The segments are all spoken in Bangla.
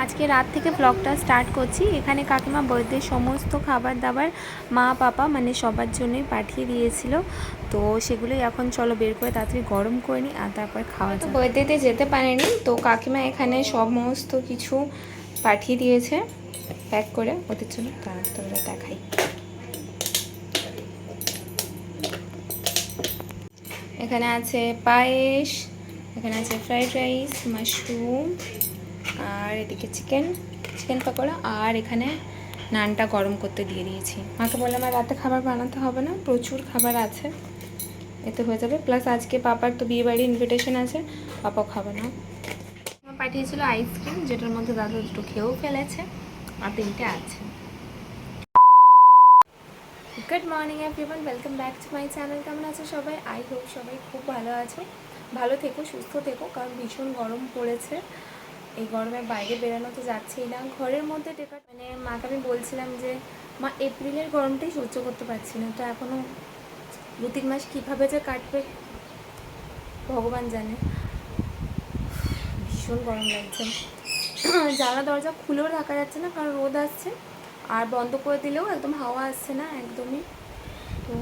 আজকে রাত থেকে ব্লগটা স্টার্ট করছি। এখানে কাকিমা বার্থডে সমস্ত খাবার দাবার মা পাপা মানে সবার জন্যই পাঠিয়ে দিয়েছিল, তো সেগুলোই এখন চলো বের করে তাড়াতাড়ি গরম করে নিই আর তারপর খাওয়া। তো বার্থডেতে যেতে পারেনি, তো কাকিমা এখানে সমস্ত কিছু পাঠিয়ে দিয়েছে প্যাক করে ওদের জন্য। তাড়াতাড়ি দেখাই, এখানে আছে পায়েস, এখানে আছে ফ্রাইড রাইস, মাশরুম, আর এদিকে চিকেন পকোড়া, আর এখানে নানটা গরম করতে দিয়ে দিয়েছি। মাকে বললাম আর রাতে খাবার বানাতে হবে না, প্রচুর খাবার আছে, এতে হয়ে যাবে। প্লাস আজকে পাপার তো বিয়ে বাড়ির ইনভিটেশন আছে, পাপাও খাবে না। পাঠিয়েছিল আইসক্রিম, যেটার মধ্যে দাদা দুটো খেয়েও ফেলেছে আর তিনটে আছে। Good morning everyone, welcome back to my channel. কেমন আছো সবাই? আই হোপ সবাই খুব ভালো আছো, ভালো থেকো, সুস্থ থেকো, কারণ ভীষণ গরম পড়েছে। এই গরমে বাইরে বেরোনো তো যাচ্ছেই না, ঘরের মধ্যে টেকা। মানে মাকে আমি বলছিলাম যে মা এপ্রিলের গরমটাই সহ্য করতে পারছি না, তো এখনও 2-3 মাস কীভাবে যে কাটবে ভগবান জানে। ভীষণ গরম লাগছে, জানলা দরজা খুলেও রাখা যাচ্ছে না কারণ রোদ আসছে, আর বন্ধ করে দিলেও একদম হাওয়া আসছে না একদমই। তো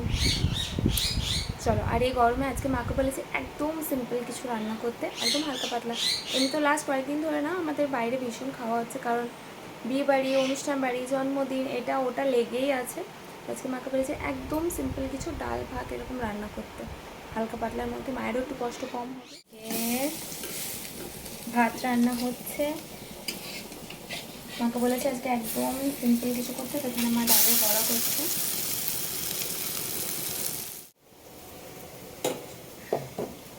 চলো, আর এই গরমে আজকে মাকে বলেছি একদম সিম্পল কিছু রান্না করতে, একদম হালকা পাতলা। এমনি তো লাস্ট কয়েকদিন ধরে না আমাদের বাইরে ভীষণ খাওয়া হচ্ছে, কারণ বিয়ে বাড়ি, অনুষ্ঠান বাড়ি, জন্মদিন, এটা ওটা লেগেই আছে। আজকে মাকে বলেছি একদম সিম্পল কিছু ডাল ভাত এরকম রান্না করতে, হালকা পাতলার মধ্যে, মায়েরও একটু কষ্ট কম হবে। ভাত রান্না হচ্ছে, মাকে বলেছি আজকে একদম সিম্পল কিছু করতে, সেখানে মা ডালের বড়া করছে।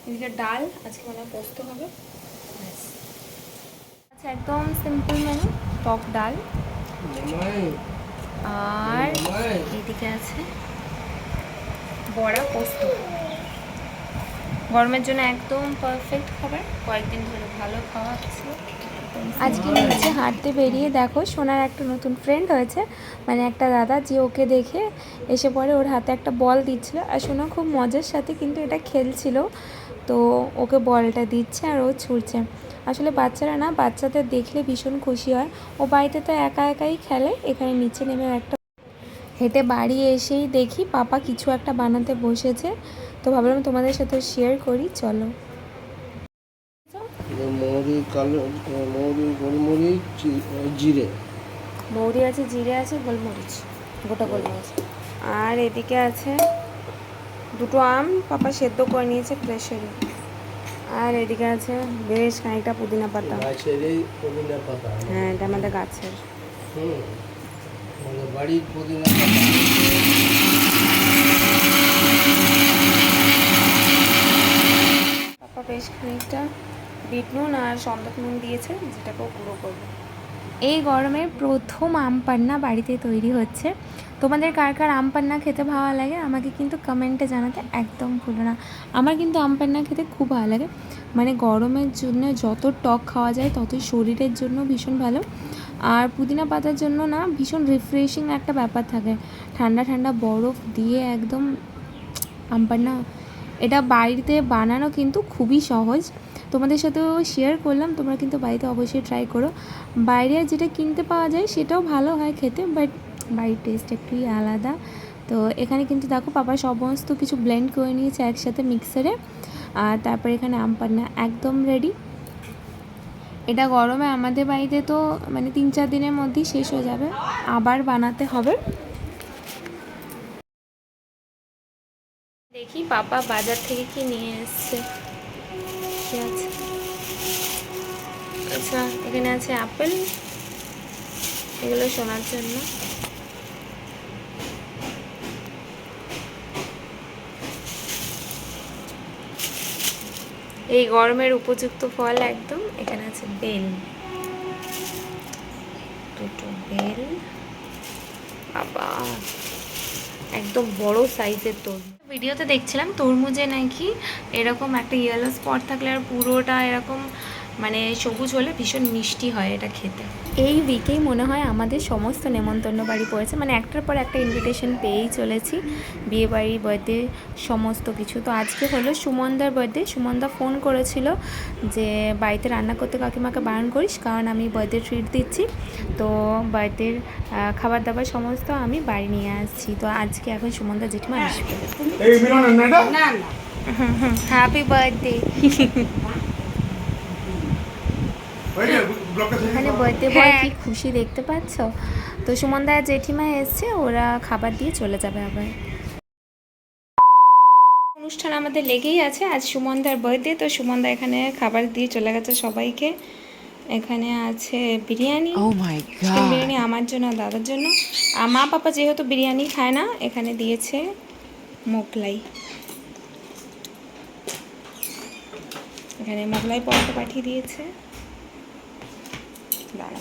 এদিকে ডাল, আজকে মনে হয় পোস্ত হবে। আচ্ছা, একদম সিম্পল মেনু, টক ডাল, আর এদিকে আছে বড়া পোস্ত। গরমের জন্য একদম পারফেক্ট খাবার, কয়েকদিন ধরে ভালো খাওয়া হচ্ছে। আজকে নিচে হাঁটতে বেরিয়ে দেখো সোনার একটা নতুন ফ্রেন্ড হয়েছে, মানে একটা দাদা, যে ওকে দেখে এসে পরে ওর হাতে একটা বল দিচ্ছিল, আর সোনা খুব মজার সাথে কিন্তু এটা খেলছিল, তো ওকে বলটা দিচ্ছে আর ও ছুঁড়ছে। আসলে বাচ্চারা না, বাচ্চাদের দেখলে ভীষণ খুশি হয়। ও বাড়িতে তো একা একাই খেলে, এখানে নিচে নেমে একটা হেঁটে বাড়ি এসেই দেখি পাপা কিছু একটা বানাতে বসেছে, তো ভাবলাম তোমাদের সাথে শেয়ার করি, চলো। মৌরি, কালো মৌরি, গোলমরিচ, জিরে, মৌরি আছে, জিরে আছে, গোলমরিচ, গোটা গোলমরিচ, আর এদিকে আছে দুটো আম পাপা সেদ্ধ করে নিয়েছে প্রেশারে, আর এদিকে আছে বেশ খানিকটা পুদিনা পাতা। গাছেরই পুদিনা পাতা? হ্যাঁ, এটা আমাদের গাছের। আমাদের বাড়ির পুদিনা পাতা। পাপা বেশ খানিকটা বিট নুন আর সন্দক নুন দিয়েছে, যেটাকেও গুঁড়ো করবো। এই গরমে প্রথম আম পান্না বাড়িতে তৈরি হচ্ছে। তোমাদের কার কার আম পান্না খেতে ভালো লাগে আমাকে কিন্তু কমেন্টে জানাতে একদম ভুলো না। আমার কিন্তু আম পান্না খেতে খুব ভালো লাগে, মানে গরমের জন্য যত টক খাওয়া যায় ততই শরীরের জন্য ভীষণ ভালো, আর পুদিনা পাতার জন্য না ভীষণ রিফ্রেশিং একটা ব্যাপার থাকে, ঠান্ডা ঠান্ডা বরফ দিয়ে একদম আম পান্না। এটা বাড়িতে বানানো কিন্তু খুবই সহজ, তোমাদের সাথেও শেয়ার করলাম, তোমরা কিন্তু বাড়িতে অবশ্যই ট্রাই করো। বাইরে যেটা কিনতে পাওয়া যায় সেটাও ভালো হয় খেতে, বাট বাড়ির টেস্ট একটুই আলাদা। তো এখানে কিন্তু দেখো পাপা সমস্ত কিছু ব্লেন্ড করে নিয়েছে একসাথে মিক্সারে, আর তারপর এখানে আম পান্না একদম রেডি। এটা গরমে আমাদের বাড়িতে তো মানে 3-4 দিনের মধ্যেই শেষ হয়ে যাবে, আবার বানাতে হবে। দেখি পাপা বাজার থেকে কি নিয়ে এসছে, কি আছে। আচ্ছা, এখানে আছে আপেল, এগুলো শোনার জন্য। এই গরমের উপযুক্ত ফল একদম। এখানে আছে বেল, দুটো বেল, বাবা একদম বড় সাইজের তরমুজ। ভিডিওতে দেখছিলাম তরমুজে নাকি এরকম একটা ইয়েলো স্পট থাকলে আর পুরোটা এরকম মানে সবুজ হলে ভীষণ মিষ্টি হয় এটা খেতে। এই উইকেই মনে হয় আমাদের সমস্ত নেমন্তন্ন বাড়ি পড়েছে, মানে একটার পর একটা ইনভিটেশন পেয়েই চলেছি, বিয়ে বাড়ি, বার্থডে, সমস্ত কিছু। তো আজকে হলো সুমনদার বার্থডে। সুমনদা ফোন করেছিল যে বাড়িতে রান্না করতে কাকিমাকে বারণ করিস, কারণ আমি বার্থডে ট্রিট দিচ্ছি, তো বার্থডের খাবার দাবার সমস্ত আমি বাড়ি নিয়ে আসছি। তো আজকে এখন সুমনদা জেঠিমা আসবে। Happy birthday. এখানে বার্থডে বয় কি খুশি দেখতে পাচ্ছ। তো সুমনদা আর জেঠিমা এসছে, ওরা খাবার দিয়ে চলে যাবে আবার। অনুষ্ঠান আমাদের লেগেই আছে, আজ সুমনদার বার্থডে, তো সুমনদা এখানে খাবার দিয়ে চলে গেছে সবাইকে। এখানে আছে বিরিয়ানি, চিকেন বিরিয়ানি আমার জন্য, দাদার জন্য। আর মা পাপা যেহেতু বিরিয়ানি খায় না, এখানে দিয়েছে মোগলাই। এখানে মোগলাই পরোটা পাঠিয়ে দিয়েছে। দাঁড়া,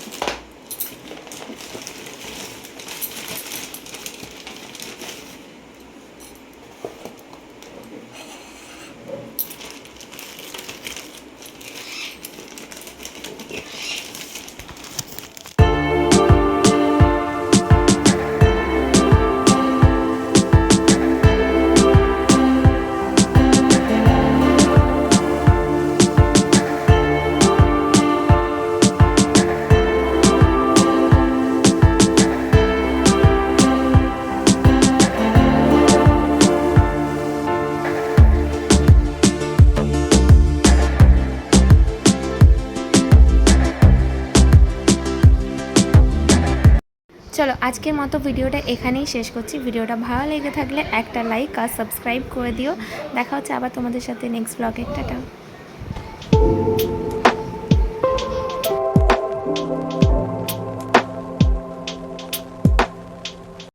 চলো আজকের মতো ভিডিওটা এখানেই শেষ করছি। ভিডিওটা ভালো লেগে থাকলে একটা লাইক আর সাবস্ক্রাইব করে দিও। দেখা হচ্ছে আবার তোমাদের সাথে নেক্সট ব্লগে। টাটা।